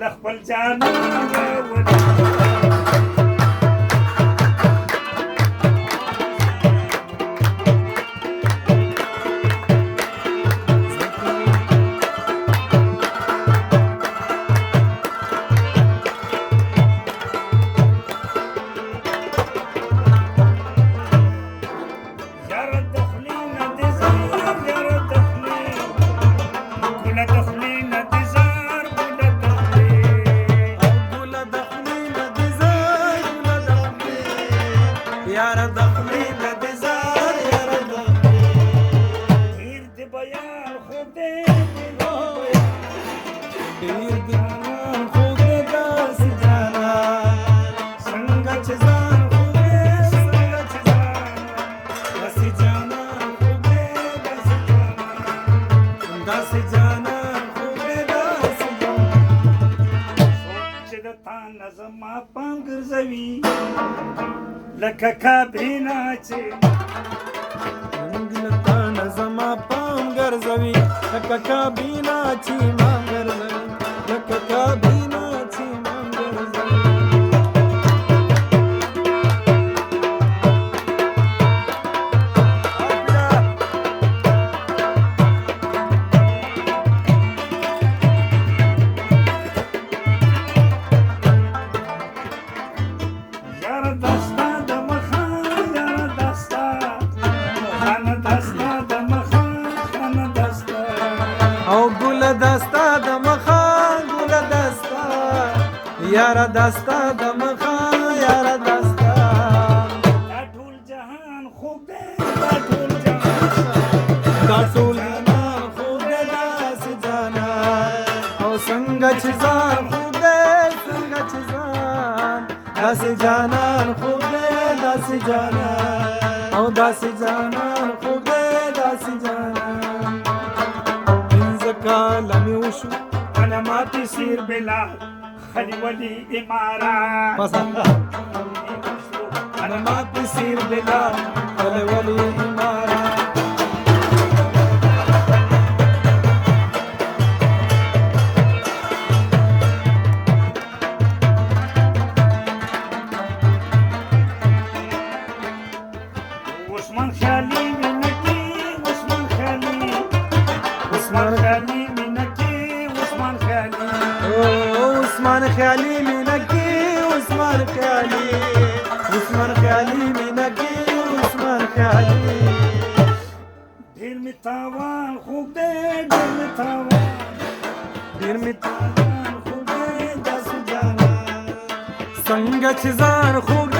له خپل جانان یاره دخلی ندزار یاره دخلی تیر دی بیان خوب دی تیر دی بیان خوب دی داسی جانا سنگا چیزان خوب دی سنگا چیزان داسی جانا خوب دی داسی جانا خوب دی داسی جانا سوچ دتا نظم پام ګرځوي لکه کابینا چې لکه نظما پام ګرځوي لکه کابینا چې ما ګرځوي لکه کابینا چې ما ګرځوي یاره دستا د مخه یاره دستا خانه دستا د مخه خانه دستا او ګل دستا د مخه ګل دستا یاره دستا د مخه یاره دستا دا ټول جهان خوب دی دا ټول جهان دا ټول جهان خوب دی داسې جانا او څنګه چې ځان خوب دی څنګه چې ځان داسې جانان خوب دی داسې جانان او داسې جانان خوب دی داسې جانان پنځه کاله مې وشو انا ماتي سیر بلال خلی ولی امارات انا ما بصير بلال ولا ولي امارات عثمان خیالی مینکی عثمان خیالی عثمان خیالی مینکی عثمان خیالی عثمان خیالی مینکی عثمان خیالی عثمان خیالی مینکی عثمان خیالی ډیر می تاوان خوب دی ډیر می تاوان ډیر می خوب دی داسې جانان څنګه چې ځان خوب